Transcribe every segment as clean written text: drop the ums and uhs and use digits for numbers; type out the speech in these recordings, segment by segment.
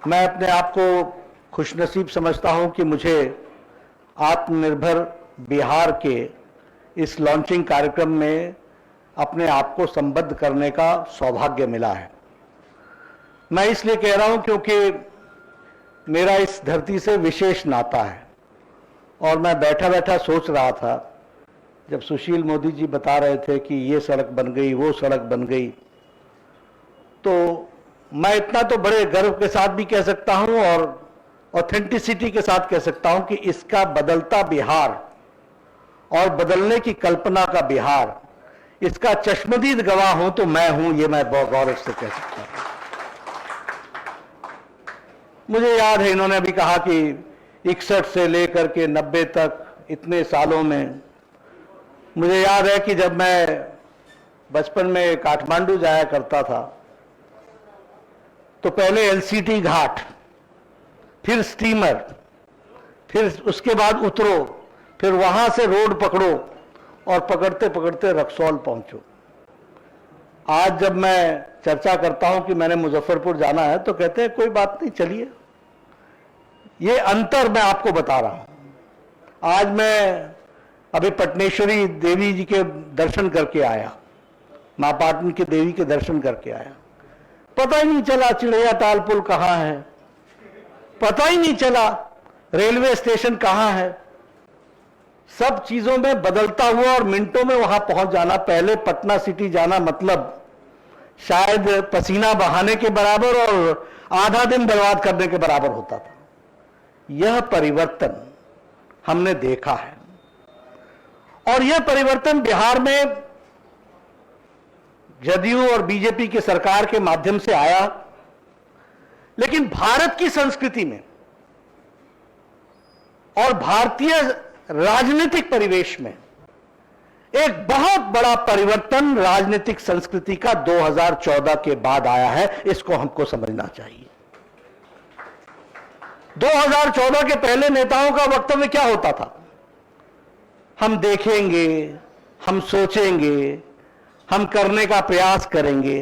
मैं अपने आप को खुशनसीब समझता हूं कि मुझे आत्मनिर्भर बिहार के इस लॉन्चिंग कार्यक्रम में अपने आप को संबद्ध करने का सौभाग्य मिला है। मैं इसलिए कह रहा हूं क्योंकि मेरा इस धरती से विशेष नाता है और मैं बैठा बैठा सोच रहा था, जब सुशील मोदी जी बता रहे थे कि ये सड़क बन गई, वो सड़क बन गई, तो मैं इतना तो बड़े गर्व के साथ भी कह सकता हूं और ऑथेंटिसिटी के साथ कह सकता हूं कि इसका बदलता बिहार और बदलने की कल्पना का बिहार, इसका चश्मदीद गवाह हूं तो मैं हूं, ये मैं बहुत गौरव से कह सकता हूं। मुझे याद है, इन्होंने अभी कहा कि 61 से लेकर के 90 तक इतने सालों में, मुझे याद है कि जब मैं बचपन में काठमांडू जाया करता था तो पहले एलसीटी घाट, फिर स्टीमर, फिर उसके बाद उतरो, फिर वहां से रोड पकड़ो और पकड़ते पकड़ते रक्सौल पहुंचो। आज जब मैं चर्चा करता हूं कि मैंने मुजफ्फरपुर जाना है तो कहते हैं कोई बात नहीं, चलिए। ये अंतर मैं आपको बता रहा हूं। आज मैं अभी पटनेश्वरी देवी जी के दर्शन करके आया, मां पाटन की देवी के दर्शन करके आया। पता ही नहीं चला चिड़िया ताल पुल कहां है, पता ही नहीं चला रेलवे स्टेशन कहां है। सब चीजों में बदलता हुआ और मिनटों में वहां पहुंच जाना। पहले पटना सिटी जाना मतलब शायद पसीना बहाने के बराबर और आधा दिन बर्बाद करने के बराबर होता था। यह परिवर्तन हमने देखा है और यह परिवर्तन बिहार में जदयू और बीजेपी की सरकार के माध्यम से आया, लेकिन भारत की संस्कृति में और भारतीय राजनीतिक परिवेश में एक बहुत बड़ा परिवर्तन राजनीतिक संस्कृति का 2014 के बाद आया है। इसको हमको समझना चाहिए। 2014 के पहले नेताओं का वक्तव्य क्या होता था? हम देखेंगे, हम सोचेंगे, हम करने का प्रयास करेंगे,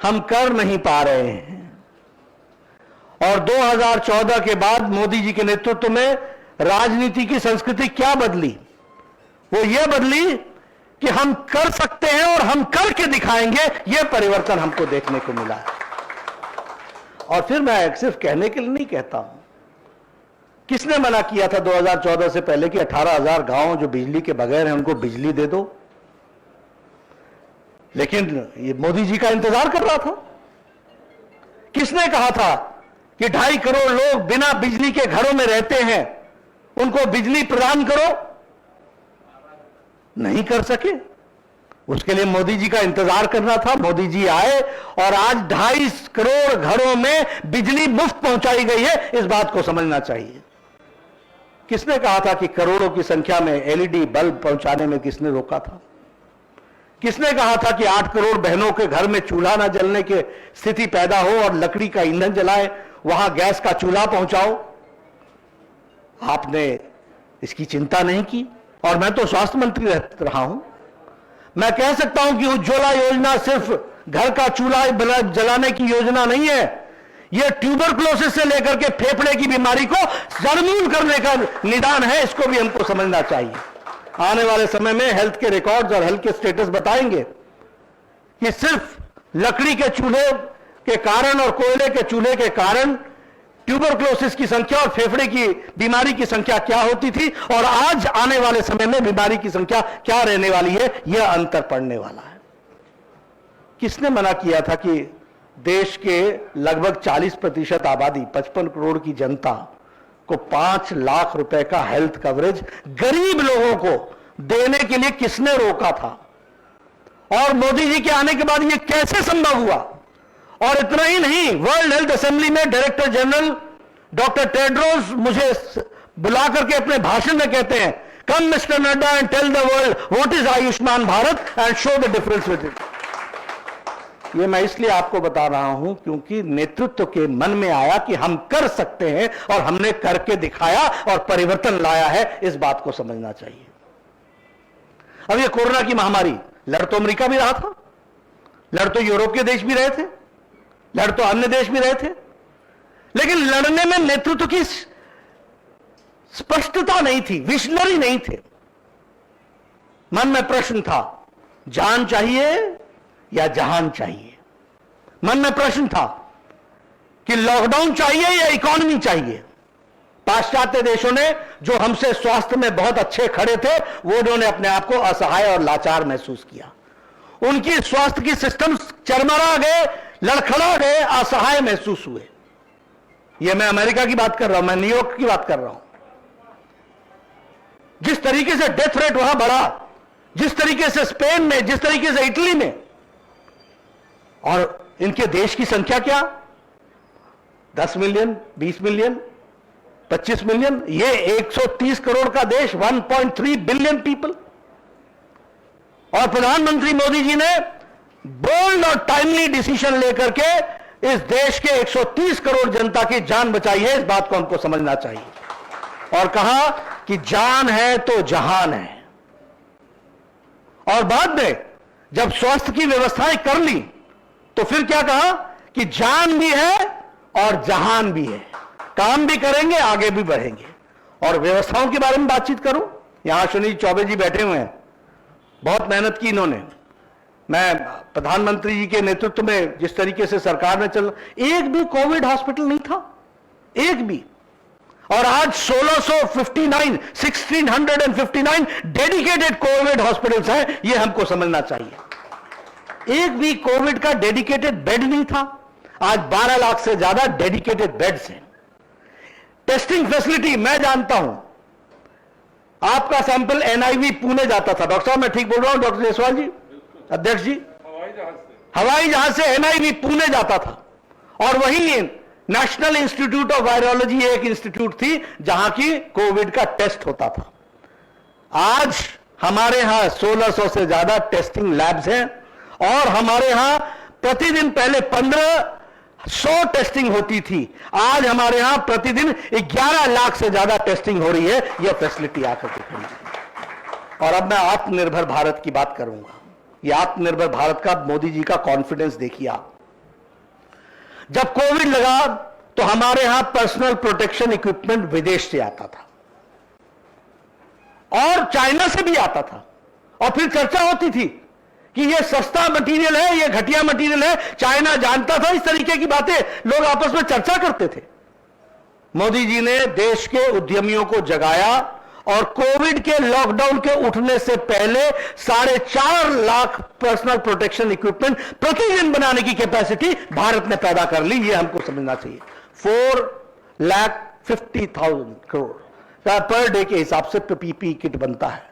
हम कर नहीं पा रहे हैं। और 2014 के बाद मोदी जी के नेतृत्व में राजनीति की संस्कृति क्या बदली? वो ये बदली कि हम कर सकते हैं और हम करके दिखाएंगे। यह परिवर्तन हमको देखने को मिला है। और फिर मैं सिर्फ कहने के लिए नहीं कहता हूं। किसने मना किया था 2014 से पहले कि 18,000 गांव जो बिजली के बगैर हैं उनको बिजली दे दो? लेकिन ये मोदी जी का इंतजार कर रहा था। किसने कहा था कि 2.5 करोड़ लोग बिना बिजली के घरों में रहते हैं, उनको बिजली प्रदान करो? नहीं कर सके। उसके लिए मोदी जी का इंतजार करना था। मोदी जी आए और आज 2.5 करोड़ घरों में बिजली मुफ्त पहुंचाई गई है। इस बात को समझना चाहिए। किसने कहा था कि करोड़ों की संख्या में एलईडी बल्ब पहुंचाने में किसने रोका था? किसने कहा था कि 8 करोड़ बहनों के घर में चूल्हा ना जलने की स्थिति पैदा हो और लकड़ी का ईंधन जलाएं, वहां गैस का चूल्हा पहुंचाओ? आपने इसकी चिंता नहीं की। और मैं तो स्वास्थ्य मंत्री रहा हूं। मैं कह सकता हूं कि उज्ज्वला योजना सिर्फ घर का चूल्हा जलाने की योजना नहीं है। यह ट्यूबरकुलोसिस से लेकर के फेफड़े की बीमारी को जड़मूल करने का निदान है। इसको भी हमको समझना चाहिए। आने वाले समय में हेल्थ के रिकॉर्ड्स और हेल्थ के स्टेटस बताएंगे कि सिर्फ लकड़ी के चूल्हे के कारण और कोयले के चूल्हे के कारण ट्यूबरकुलोसिस की संख्या और फेफड़े की बीमारी की संख्या क्या होती थी और आज आने वाले समय में बीमारी की संख्या क्या रहने वाली है, यह अंतर पड़ने वाला है। किसने मना किया था कि देश के लगभग 40% आबादी, 55 करोड़ की जनता को 5 लाख रुपए का हेल्थ कवरेज गरीब लोगों को देने के लिए किसने रोका था? और मोदी जी के आने के बाद यह कैसे संभव हुआ? और इतना ही नहीं, वर्ल्ड हेल्थ असेंबली में डायरेक्टर जनरल डॉक्टर टेड्रोस मुझे बुला करके अपने भाषण में कहते हैं, come mister Nadda and tell the world what is Ayushman Bharat and show the difference with it. ये मैं इसलिए आपको बता रहा हूं क्योंकि नेतृत्व के मन में आया कि हम कर सकते हैं और हमने करके दिखाया और परिवर्तन लाया है। इस बात को समझना चाहिए। अब ये कोरोना की महामारी, लड़ तो अमेरिका भी रहा था, लड़ तो यूरोप के देश भी रहे थे, लड़ तो अन्य देश भी रहे थे, लेकिन लड़ने में नेतृत्व की स्पष्टता नहीं थी, विशनरी नहीं थे। मन में प्रश्न था, जान चाहिए या जहान चाहिए। मन में प्रश्न था कि लॉकडाउन चाहिए या इकोनॉमी चाहिए। पाश्चात्य देशों ने जो हमसे स्वास्थ्य में बहुत अच्छे खड़े थे, वो उन्होंने अपने आप को असहाय और लाचार महसूस किया। उनकी स्वास्थ्य की सिस्टम चरमरा गए, लड़खड़ा गए, असहाय महसूस हुए। यह मैं अमेरिका की बात कर रहा हूं, मैं न्यूयॉर्क की बात कर रहा हूं। जिस तरीके से डेथ रेट वहां बढ़ा, जिस तरीके से स्पेन में, जिस तरीके से इटली में, और इनके देश की संख्या क्या, 10 मिलियन, 20 मिलियन, 25 मिलियन, ये 130 करोड़ का देश, 1.3 बिलियन पीपल। और प्रधानमंत्री मोदी जी ने बोल्ड और टाइमली डिसीजन लेकर के इस देश के 130 करोड़ जनता की जान बचाई है। इस बात को हमको समझना चाहिए। और कहा कि जान है तो जहान है। और बाद में जब स्वास्थ्य की व्यवस्थाएं कर ली, तो फिर क्या कहा कि जान भी है और जहान भी है, काम भी करेंगे, आगे भी बढ़ेंगे। और व्यवस्थाओं के बारे में बातचीत करूं, यहां सुनील चौबे जी बैठे हुए हैं, बहुत मेहनत की इन्होंने। मैं प्रधानमंत्री जी के नेतृत्व में जिस तरीके से सरकार में चल, एक भी कोविड हॉस्पिटल नहीं था, एक भी। और आज 1659 डेडिकेटेड कोविड हॉस्पिटल्स हैं, यह हमको समझना चाहिए। एक भी कोविड का डेडिकेटेड बेड नहीं था। आज 12 लाख से ज्यादा डेडिकेटेड बेड्स हैं। टेस्टिंग फैसिलिटी, मैं जानता हूं, आपका सैंपल एनआईवी पुणे जाता था। डॉक्टर साहब मैं ठीक बोल रहा हूं, डॉक्टर जायसवाल जी, अध्यक्ष जी, हवाई जहाज से एनआईवी पुणे जाता था। और वही नेशनल इंस्टीट्यूट ऑफ वायरोलॉजी एक इंस्टीट्यूट थी जहां की कोविड का टेस्ट होता था। आज हमारे यहां 1600 से ज्यादा टेस्टिंग लैब्स हैं। और हमारे यहां प्रतिदिन, पहले 1500 टेस्टिंग होती थी, आज हमारे यहां प्रतिदिन 11 लाख से ज्यादा टेस्टिंग हो रही है। यह फैसिलिटी आकर के खड़ी। और अब मैं आत्मनिर्भर भारत की बात करूंगा। यह आत्मनिर्भर भारत का मोदी जी का कॉन्फिडेंस देखिए आप। जब कोविड लगा तो हमारे यहां पर्सनल प्रोटेक्शन इक्विपमेंट विदेश से आता था और चाइना से भी आता था। और फिर चर्चा होती थी कि यह सस्ता मटेरियल है, यह घटिया मटेरियल है। चाइना जानता था, इस तरीके की बातें लोग आपस में चर्चा करते थे। मोदी जी ने देश के उद्यमियों को जगाया और कोविड के लॉकडाउन के उठने से पहले 4.5 लाख पर्सनल प्रोटेक्शन इक्विपमेंट प्रतिदिन बनाने की कैपेसिटी भारत ने पैदा कर ली। यह हमको समझना चाहिए। 4,50,000 करोड़ पर डे के हिसाब से पीपीई किट बनता है।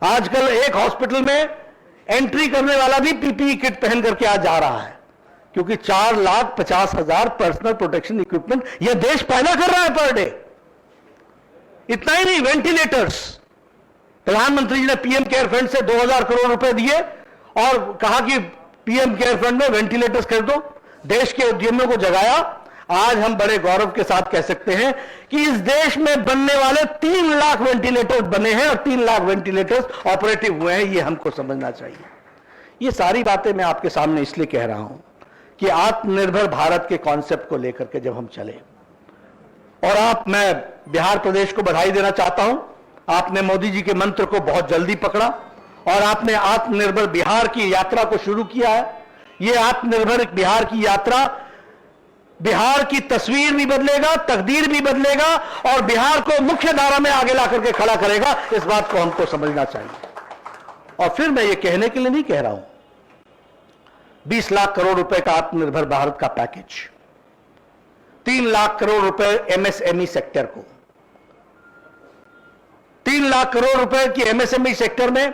आजकल एक हॉस्पिटल में एंट्री करने वाला भी पीपीई किट पहन करके आज जा रहा है, क्योंकि 4,50,000 पर्सनल प्रोटेक्शन इक्विपमेंट यह देश पैदा कर रहा है पर डे। इतना ही नहीं, वेंटिलेटर्स, प्रधानमंत्री जी ने पीएम केयर फंड से 2,000 करोड़ रुपए दिए और कहा कि पीएम केयर फंड में वेंटिलेटर्स खरीदो। देश के उद्यमियों को जगाया। आज हम बड़े गौरव के साथ कह सकते हैं कि इस देश में बनने वाले 3 लाख वेंटिलेटर्स बने हैं और 3 लाख वेंटिलेटर्स ऑपरेटिव हुए हैं। यह हमको समझना चाहिए। ये सारी बातें मैं आपके सामने इसलिए कह रहा हूं कि आत्मनिर्भर भारत के कॉन्सेप्ट को लेकर के जब हम चले, और मैं बिहार प्रदेश को बधाई देना चाहता हूं। आपने मोदी जी के मंत्र को बहुत जल्दी पकड़ा और आपने आत्मनिर्भर बिहार की यात्रा को शुरू किया है। यह आत्मनिर्भर बिहार की यात्रा बिहार की तस्वीर भी बदलेगा, तकदीर भी बदलेगा और बिहार को मुख्य धारा में आगे ला करके खड़ा करेगा। इस बात को हमको समझना चाहिए। और फिर मैं ये कहने के लिए नहीं कह रहा हूं 20 लाख करोड़ रुपए का आत्मनिर्भर भारत का पैकेज, 3 लाख करोड़ रुपए एमएसएमई सेक्टर को, 3 लाख करोड़ रुपए की एमएसएमई सेक्टर में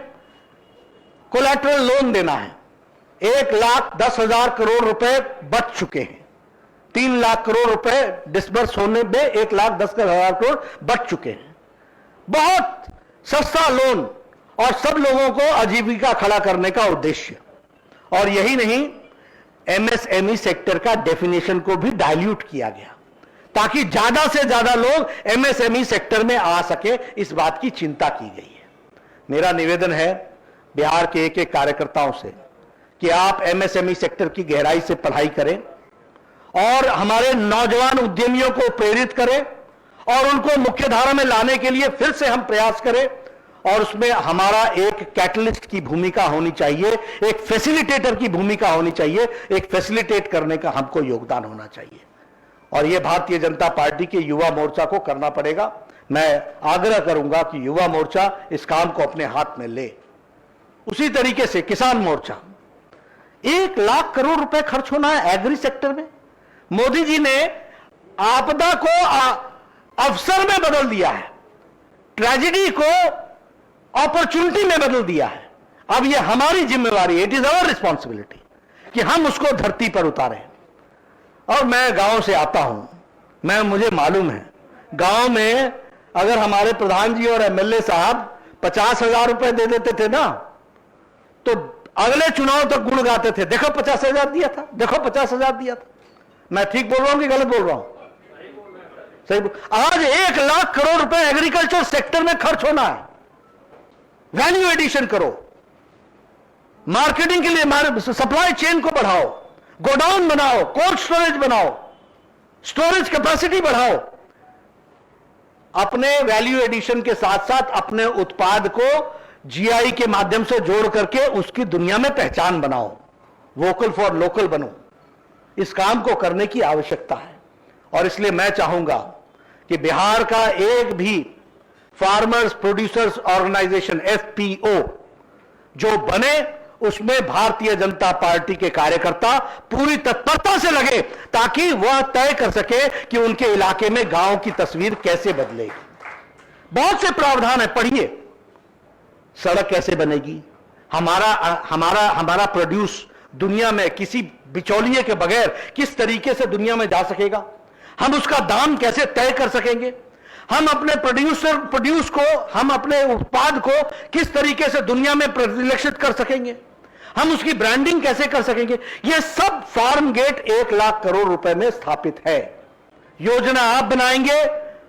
कोलैटरल लोन देना है। 1,10,000 करोड़ रुपए बच चुके हैं। 3 लाख करोड़ रुपए डिसबर्स होने में 1,10,000 करोड़ बच चुके हैं। बहुत सस्ता लोन और सब लोगों को आजीविका खड़ा करने का उद्देश्य। और यही नहीं, एमएसएमई सेक्टर का डेफिनेशन को भी डाइल्यूट किया गया ताकि ज्यादा से ज्यादा लोग एमएसएमई सेक्टर में आ सके। इस बात की चिंता की गई है। मेरा निवेदन है बिहार के एक एक कार्यकर्ताओं से कि आप एमएसएमई सेक्टर की गहराई से पढ़ाई करें और हमारे नौजवान उद्यमियों को प्रेरित करें और उनको मुख्य धारा में लाने के लिए फिर से हम प्रयास करें। और उसमें हमारा एक कैटलिस्ट की भूमिका होनी चाहिए, एक फैसिलिटेटर की भूमिका होनी चाहिए, एक फैसिलिटेट करने का हमको योगदान होना चाहिए। और यह भारतीय जनता पार्टी के युवा मोर्चा को करना पड़ेगा। मैं आग्रह करूंगा कि युवा मोर्चा इस काम को अपने हाथ में ले। उसी तरीके से किसान मोर्चा, 1 लाख करोड़ रुपए खर्च होना है एग्री सेक्टर में। मोदी जी ने आपदा को अवसर में बदल दिया है, ट्रेजेडी को अपॉर्चुनिटी में बदल दिया है। अब यह हमारी जिम्मेवारी, इट इज अवर रिस्पॉन्सिबिलिटी कि हम उसको धरती पर उतारें। और मैं गांव से आता हूं, मुझे मालूम है गांव में अगर हमारे प्रधान जी और एमएलए साहब 50,000 रुपए दे देते थे ना, तो अगले चुनाव तक गुण गाते थे, देखो 50,000 दिया था, देखो 50,000 दिया था। मैं ठीक बोल रहा हूं कि गलत बोल रहा हूं? सही। आज 1 लाख करोड़ रुपए एग्रीकल्चर सेक्टर में खर्च होना है। वैल्यू एडिशन करो, मार्केटिंग के लिए सप्लाई चेन को बढ़ाओ, गोडाउन बनाओ, कोल्ड स्टोरेज बनाओ, स्टोरेज कैपेसिटी बढ़ाओ। अपने वैल्यू एडिशन के साथ साथ अपने उत्पाद को जीआई के माध्यम से जोड़ करके उसकी दुनिया में पहचान बनाओ, वोकल फॉर लोकल बनो। इस काम को करने की आवश्यकता है। और इसलिए मैं चाहूंगा कि बिहार का एक भी फार्मर्स प्रोड्यूसर्स ऑर्गेनाइजेशन एफपीओ जो बने, उसमें भारतीय जनता पार्टी के कार्यकर्ता पूरी तत्परता से लगे, ताकि वह तय कर सके कि उनके इलाके में गांव की तस्वीर कैसे बदलेगी। बहुत से प्रावधान है, पढ़िए। सड़क कैसे बनेगी, हमारा प्रोड्यूस दुनिया में किसी बिचौलिए के बगैर किस तरीके से दुनिया में जा सकेगा, हम उसका दाम कैसे तय कर सकेंगे, हम अपने प्रोड्यूस को, हम अपने उत्पाद को किस तरीके से दुनिया में प्रतिलक्षित कर सकेंगे, हम उसकी ब्रांडिंग कैसे कर सकेंगे। यह सब फार्म गेट 1 लाख करोड़ रुपए में स्थापित है। योजना आप बनाएंगे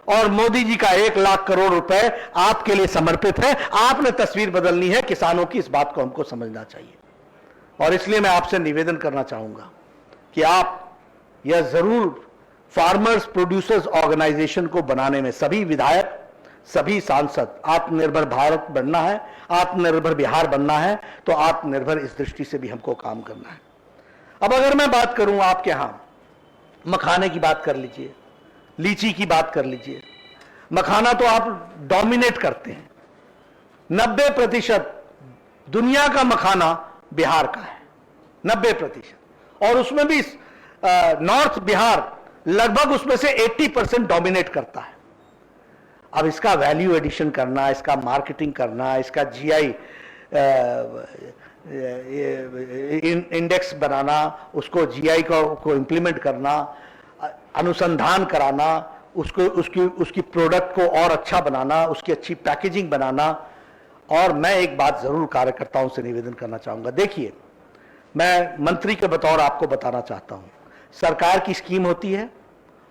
और मोदी जी का 1 लाख करोड़ रुपए आपके लिए समर्पित है। आपने तस्वीर बदलनी है किसानों की, इस बात को हमको समझना चाहिए। और इसलिए मैं आपसे निवेदन करना चाहूंगा कि आप यह जरूर फार्मर्स प्रोड्यूसर्स ऑर्गेनाइजेशन को बनाने में सभी विधायक, सभी सांसद, आत्मनिर्भर भारत बनना है, आत्मनिर्भर बिहार बनना है, तो आत्मनिर्भर इस दृष्टि से भी हमको काम करना है। अब अगर मैं बात करूं आपके यहां मखाने की बात कर लीजिए, लीची की बात कर लीजिए। मखाना तो आप डोमिनेट करते हैं, 90% दुनिया का मखाना बिहार का है, 90%। और उसमें भी नॉर्थ बिहार लगभग उसमें से 80% डोमिनेट करता है। अब इसका वैल्यू एडिशन करना, इसका मार्केटिंग करना, इसका जीआई इंडेक्स बनाना, उसको जीआई को इंप्लीमेंट करना, अनुसंधान कराना, उसकी प्रोडक्ट को और अच्छा बनाना, उसकी अच्छी पैकेजिंग बनाना। और मैं एक बात जरूर कार्यकर्ताओं से निवेदन करना चाहूंगा। देखिए, मैं मंत्री के बतौर आपको बताना चाहता हूं, सरकार की स्कीम होती है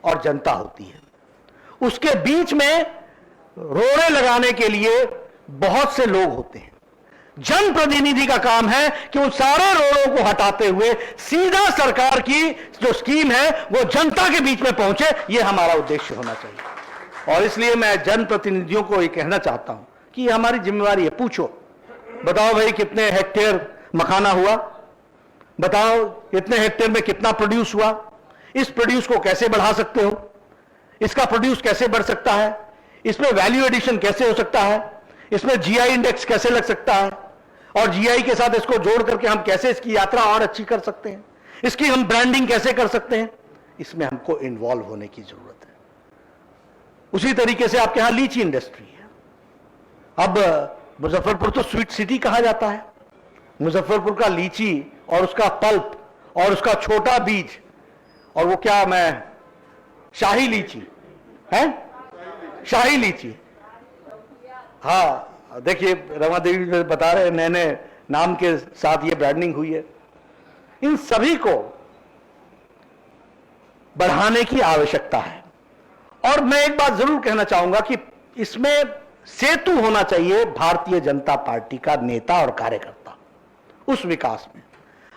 और जनता होती है, उसके बीच में रोड़े लगाने के लिए बहुत से लोग होते हैं। जनप्रतिनिधि का काम है कि उन सारे रोड़ों को हटाते हुए सीधा सरकार की जो स्कीम है वो जनता के बीच में पहुंचे, यह हमारा उद्देश्य होना चाहिए। और इसलिए मैं जनप्रतिनिधियों को ये कहना चाहता हूं कि ये हमारी जिम्मेवारी है। पूछो, बताओ भाई कितने हेक्टेयर मखाना हुआ, बताओ इतने हेक्टेयर में कितना प्रोड्यूस हुआ, इस प्रोड्यूस को कैसे बढ़ा सकते हो, इसका प्रोड्यूस कैसे बढ़ सकता है, इसमें वैल्यू एडिशन कैसे हो सकता है, इसमें जीआई इंडेक्स कैसे लग सकता है, और जीआई के साथ इसको जोड़ करके हम कैसे इसकी यात्रा और अच्छी कर सकते हैं, इसकी हम ब्रांडिंग कैसे कर सकते हैं, इसमें हमको इन्वॉल्व होने की जरूरत है। उसी तरीके से आपके यहां लीची इंडस्ट्री है। अब मुजफ्फरपुर तो स्वीट सिटी कहा जाता है। मुजफ्फरपुर का लीची और उसका पल्प और उसका छोटा बीज, और वो क्या, मैं शाही लीची है, शाही लीची। हाँ, देखिए रमा देवी बता रहे हैं, नए नए नाम के साथ ये ब्रांडिंग हुई है। इन सभी को बढ़ाने की आवश्यकता है। और मैं एक बात जरूर कहना चाहूंगा कि इसमें सेतु होना चाहिए भारतीय जनता पार्टी का नेता और कार्यकर्ता उस विकास में।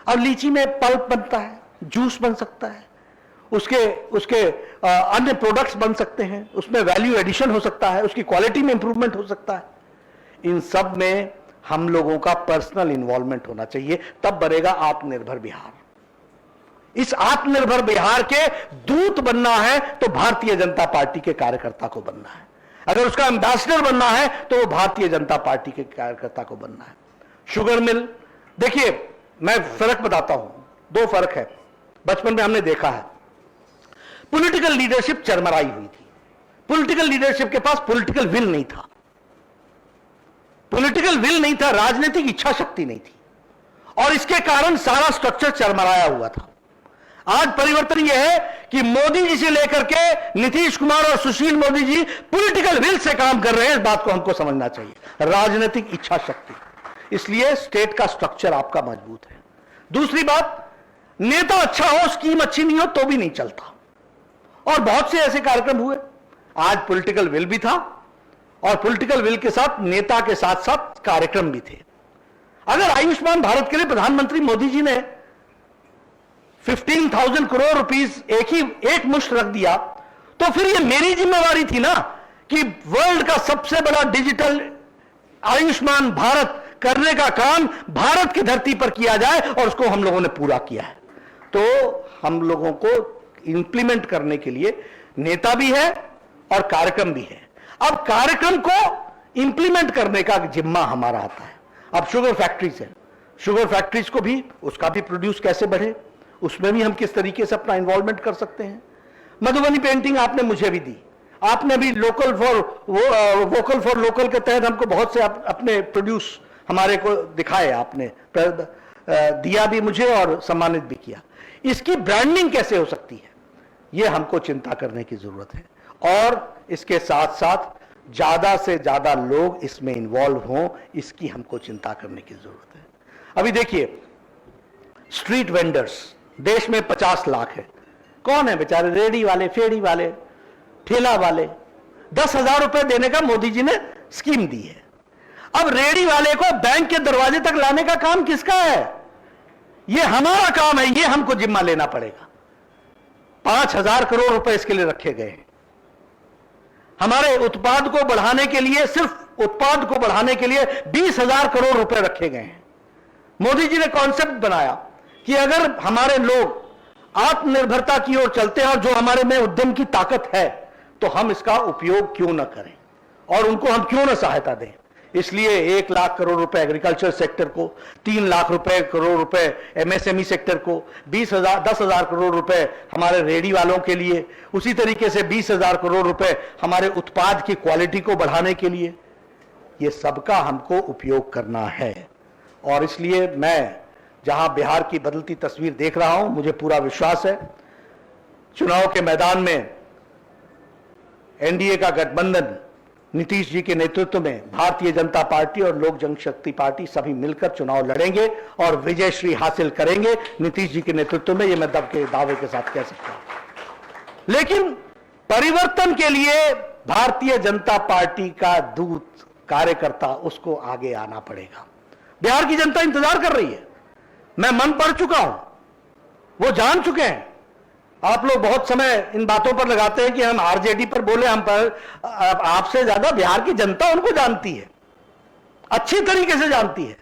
अब लीची में पल्प बनता है, जूस बन सकता है, उसके उसके अन्य प्रोडक्ट्स बन सकते हैं, उसमें वैल्यू एडिशन हो सकता है, उसकी क्वालिटी में इंप्रूवमेंट हो सकता है। इन सब में हम लोगों का पर्सनल इन्वॉल्वमेंट होना चाहिए, तब बनेगा आत्मनिर्भर बिहार। इस आत्मनिर्भर बिहार के दूत बनना है तो भारतीय जनता पार्टी के कार्यकर्ता को बनना है। अगर उसका एम्बेसडर बनना है तो वो भारतीय जनता पार्टी के कार्यकर्ता को बनना है। शुगर मिल, देखिए मैं फर्क बताता हूं, दो फर्क है। बचपन में हमने देखा है पॉलिटिकल लीडरशिप चरमराई हुई थी, पॉलिटिकल लीडरशिप के पास पॉलिटिकल विल नहीं था, पॉलिटिकल विल नहीं था, राजनीतिक इच्छा शक्ति नहीं थी, और इसके कारण सारा स्ट्रक्चर चरमराया हुआ था। आज परिवर्तन यह है कि मोदी जी से लेकर के नीतीश कुमार और Sushil Modi ji political will say काम कर रहे हैं। इस बात को हमको समझना चाहिए, राजनीतिक इच्छा शक्ति। इसलिए स्टेट का स्ट्रक्चर आपका मजबूत है। दूसरी बात, नेता अच्छा हो, स्कीम अच्छी नहीं हो तो भी नहीं चलता, और बहुत से ऐसे कार्यक्रम हुए। आज पॉलिटिकल विल भी था और पॉलिटिकल विल के साथ नेता के साथ साथ कार्यक्रम भी थे। अगर आयुष्मान भारत के लिए प्रधानमंत्री मोदी जी ने 15,000 करोड़ रुपीस एक मुश्त रख दिया, तो फिर यह मेरी जिम्मेवारी थी ना कि वर्ल्ड का सबसे बड़ा डिजिटल आयुष्मान भारत करने का काम भारत की धरती पर किया जाए, और उसको हम लोगों ने पूरा किया है। तो हम लोगों को इंप्लीमेंट करने के लिए नेता भी है और कार्यक्रम भी है। अब कार्यक्रम को इंप्लीमेंट करने का जिम्मा हमारा आता है। अब शुगर फैक्ट्रीज है, शुगर फैक्ट्रीज को भी, उसका भी प्रोड्यूस कैसे बढ़े, उसमें भी हम किस तरीके से अपना इन्वॉल्वमेंट कर सकते हैं। मधुबनी पेंटिंग आपने मुझे भी दी, आपने भी वोकल फॉर लोकल के तहत हमको बहुत से अपने प्रोड्यूस हमारे को दिखाए, आपने दिया भी मुझे और सम्मानित भी किया। इसकी ब्रांडिंग कैसे हो सकती है, यह हमको चिंता करने की जरूरत है, और इसके साथ साथ ज्यादा से ज्यादा लोग इसमें इन्वॉल्व हों, इसकी हमको चिंता करने की जरूरत है। अभी देखिए स्ट्रीट वेंडर्स देश में 50 लाख है। कौन है बेचारे? रेडी वाले, फेड़ी वाले, ठेला वाले। 10,000 रुपए देने का मोदी जी ने स्कीम दी है। अब रेडी वाले को बैंक के दरवाजे तक लाने का काम किसका है? यह हमारा काम है, यह हमको जिम्मा लेना पड़ेगा। 5,000 करोड़ रुपए इसके लिए रखे गए हैं। हमारे उत्पाद को बढ़ाने के लिए, सिर्फ उत्पाद को बढ़ाने के लिए 20,000 करोड़ रुपए रखे गए हैं। मोदी जी ने कॉन्सेप्ट बनाया कि अगर हमारे लोग आत्मनिर्भरता की ओर चलते हैं और जो हमारे में उद्यम की ताकत है, तो हम इसका उपयोग क्यों ना करें और उनको हम क्यों ना सहायता दें। इसलिए 1 लाख करोड़ रुपए एग्रीकल्चर सेक्टर को, 3 लाख करोड़ रुपए एमएसएमई सेक्टर को, 10,000 करोड़ रुपए हमारे रेडी वालों के लिए, उसी तरीके से 20,000 करोड़ रुपए हमारे उत्पाद की क्वालिटी को बढ़ाने के लिए, ये सबका हमको उपयोग करना है। और इसलिए मैं जहां बिहार की बदलती तस्वीर देख रहा हूं, मुझे पूरा विश्वास है चुनाव के मैदान में एनडीए का गठबंधन नीतीश जी के नेतृत्व में भारतीय जनता पार्टी और लोक जनशक्ति पार्टी सभी मिलकर चुनाव लड़ेंगे और विजयश्री हासिल करेंगे नीतीश जी के नेतृत्व में। यह मैं दावे के साथ कह सकता हूं। लेकिन परिवर्तन के लिए भारतीय जनता पार्टी का दूत, कार्यकर्ता, उसको आगे आना पड़ेगा। बिहार की जनता इंतजार कर रही है। मैं मन पढ़ चुका हूं, वो जान चुके हैं। आप लोग बहुत समय इन बातों पर लगाते हैं कि हम आरजेडी पर बोले, हम पर, आपसे ज्यादा बिहार की जनता उनको जानती है, अच्छी तरीके से जानती है।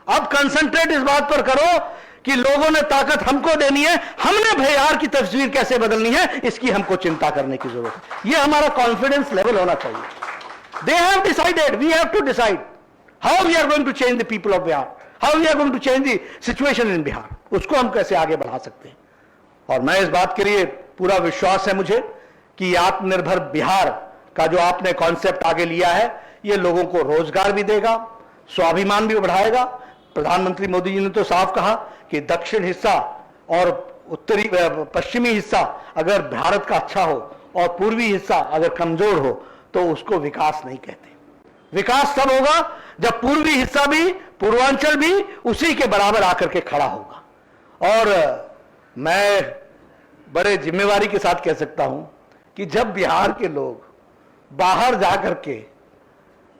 अब कंसंट्रेट इस बात पर करो कि लोगों ने ताकत हमको देनी है, हमने बिहार की तस्वीर कैसे बदलनी है, इसकी हमको चिंता करने की जरूरत है। यह हमारा कॉन्फिडेंस लेवल होना चाहिए। They have decided, we have to decide how we are going to change the people of Bihar, how we are going to change the situation in Bihar, उसको हम कैसे आगे बढ़ा सकते हैं। और मैं इस बात के लिए पूरा विश्वास है मुझे कि आत्मनिर्भर बिहार का जो आपने कॉन्सेप्ट आगे लिया है, ये लोगों को रोजगार भी देगा, स्वाभिमान भी बढ़ाएगा। प्रधानमंत्री मोदी जी ने तो साफ कहा कि दक्षिण हिस्सा और उत्तरी पश्चिमी हिस्सा अगर भारत का अच्छा हो और पूर्वी हिस्सा अगर कमजोर हो तो उसको विकास नहीं कहते। विकास तब होगा जब पूर्वी हिस्सा भी, पूर्वांचल भी उसी के बराबर आकर के खड़ा होगा। और मैं बड़े जिम्मेवारी के साथ कह सकता हूं कि जब बिहार के लोग बाहर जाकर के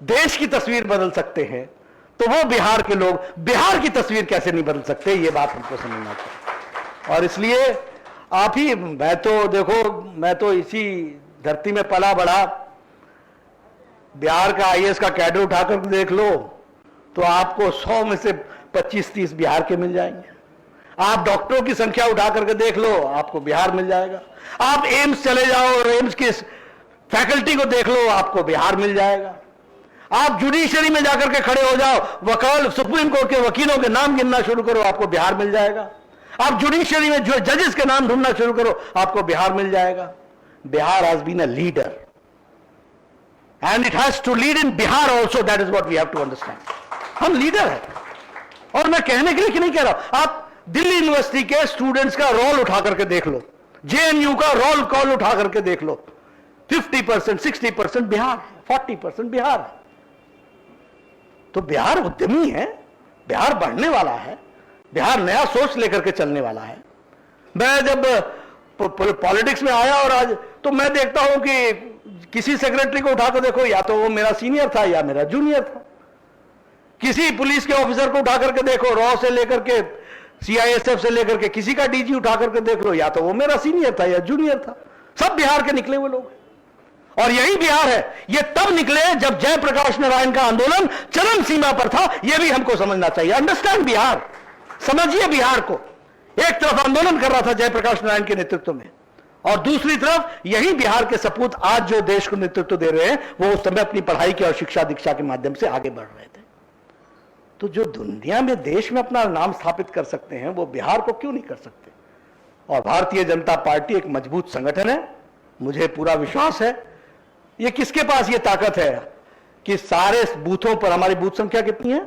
देश की तस्वीर बदल सकते हैं, तो वो बिहार के लोग बिहार की तस्वीर कैसे नहीं बदल सकते, ये बात हमको समझना चाहिए। और इसलिए आप ही, मैं तो देखो, मैं तो इसी धरती में पला बढ़ा। बिहार का आईएएस का कैडर उठाकर देख लो तो आपको 100 में से 25-30 बिहार के मिल जाएंगे। आप डॉक्टरों की संख्या उठा करके देख लो, आपको बिहार मिल जाएगा। आप एम्स चले जाओ और एम्स की फैकल्टी को देख लो, आपको बिहार मिल जाएगा। आप जुडिशरी में जाकर के खड़े हो जाओ, वकील, सुप्रीम कोर्ट के वकीलों के नाम गिनना शुरू करो, आपको बिहार मिल जाएगा। आप जुडिशरी में जो जजेस के नाम ढूंढना शुरू करो, आपको बिहार मिल जाएगा। Bihar has been a leader and it has to lead in Bihar also, that is what we have to understand. हम लीडर हैं, और मैं कहने के लिए कि नहीं कह रहा हूं, आप दिल्ली यूनिवर्सिटी के स्टूडेंट्स का रोल उठा करके देख लो, जेएनयू का रोल कॉल उठा करके देख लो, 50%, 60% बिहार है, 40% बिहार है। तो बिहार उद्यमी है, बिहार बढ़ने वाला है, बिहार नया सोच लेकर के चलने वाला है। मैं जब पॉलिटिक्स में आया और आज तो मैं देखता हूं कि किसी सेक्रेटरी को उठा कर देखो, या तो वो मेरा सीनियर था या मेरा जूनियर था। किसी पुलिस के ऑफिसर को उठा करके देखो, रॉ से लेकर के सीआईएसएफ से लेकर के किसी का डीजी उठा करके देख लो, या तो वो मेरा सीनियर था या जूनियर था। सब बिहार के निकले हुए लोग, और यही बिहार है। ये तब निकले जब जयप्रकाश नारायण का आंदोलन चरम सीमा पर था। यह भी हमको समझना चाहिए। अंडरस्टैंड बिहार, समझिए बिहार को। एक तरफ आंदोलन कर रहा था जयप्रकाश नारायण के नेतृत्व में, और दूसरी तरफ यही बिहार के सपूत आज जो देश को नेतृत्व दे रहे हैं, वो उस समय अपनी पढ़ाई के और शिक्षा दीक्षा के माध्यम से आगे बढ़ रहे थे। तो जो दुनिया में, देश में अपना नाम स्थापित कर सकते हैं, वो बिहार को क्यों नहीं कर सकते? और भारतीय जनता पार्टी एक मजबूत संगठन है, मुझे पूरा विश्वास है। ये किसके पास ये ताकत है कि सारे बूथों पर, हमारी बूथ संख्या कितनी है?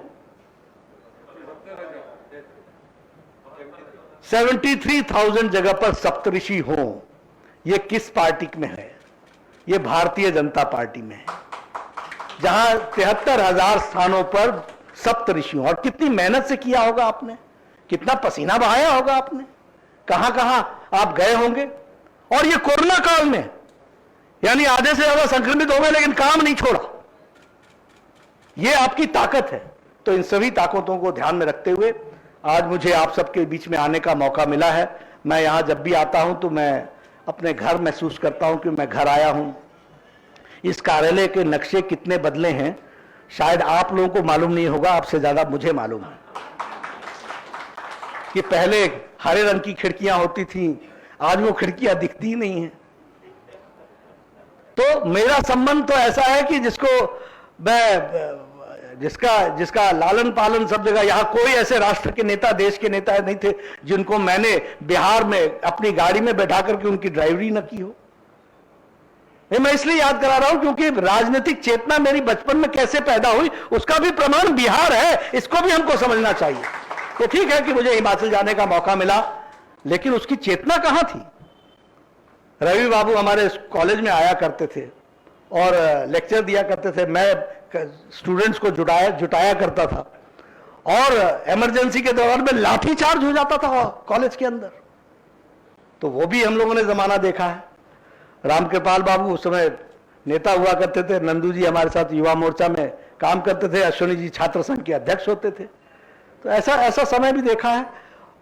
73,000 जगह पर सप्तऋषि हो। ये किस पार्टी में है? ये भारतीय जनता पार्टी में है, जहां 73,000 स्थानों पर सप्तऋषि। और कितनी मेहनत से किया होगा आपने, कितना पसीना बहाया होगा आपने, कहां कहां आप गए होंगे। और ये कोरोना काल में, यानी आधे से ज्यादा संक्रमित हो गए लेकिन काम नहीं छोड़ा। ये आपकी ताकत है। तो इन सभी ताकतों को ध्यान में रखते हुए आज मुझे आप सबके बीच में आने का मौका मिला है। मैं यहां जब भी आता हूं तो मैं अपने घर महसूस करता हूं कि मैं घर आया हूं। इस कार्यालय के नक्शे कितने बदले हैं शायद आप लोगों को मालूम नहीं होगा, आपसे ज्यादा मुझे मालूम है कि पहले हरे रंग की खिड़कियां होती थीं, आज वो खिड़कियां दिखती ही नहीं हैं। तो मेरा संबंध तो ऐसा है कि जिसका लालन पालन सब जगह, यहां कोई ऐसे राष्ट्र के नेता, देश के नेता नहीं थे जिनको मैंने बिहार में अपनी गाड़ी में बैठा करके उनकी ड्राइवरी न की हो। मैं इसलिए याद करा रहा हूं क्योंकि राजनीतिक चेतना मेरी बचपन में कैसे पैदा हुई, उसका भी प्रमाण बिहार है। इसको भी हमको समझना चाहिए। तो ठीक है कि मुझे हिमाचल जाने का मौका मिला, लेकिन उसकी चेतना कहां थी? रवि बाबू हमारे कॉलेज में आया करते थे और लेक्चर दिया करते थे। मैं स्टूडेंट्स को जुटाया करता था, और इमरजेंसी के दौरान में लाठी चार्ज हो जाता था कॉलेज के अंदर। तो वो भी हम लोगों ने जमाना देखा है। रामकृपाल बाबू उस समय नेता हुआ करते थे, नंदू जी हमारे साथ युवा मोर्चा में काम करते थे, अश्विनी जी छात्र संघ के अध्यक्ष होते थे। तो ऐसा समय भी देखा है।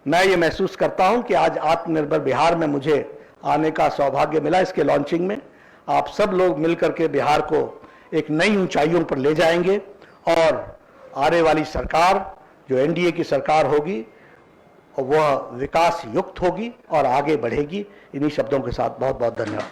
मैं ये महसूस करता हूं कि आज आत्मनिर्भर बिहार में मुझे आने का सौभाग्य मिला। इसके लॉन्चिंग में आप सब लोग मिलकर के बिहार को एक नई ऊंचाइयों पर ले जाएंगे, और आने वाली सरकार जो एनडीए की सरकार होगी वह विकास युक्त होगी और आगे बढ़ेगी। इन्हीं शब्दों के साथ बहुत बहुत धन्यवाद।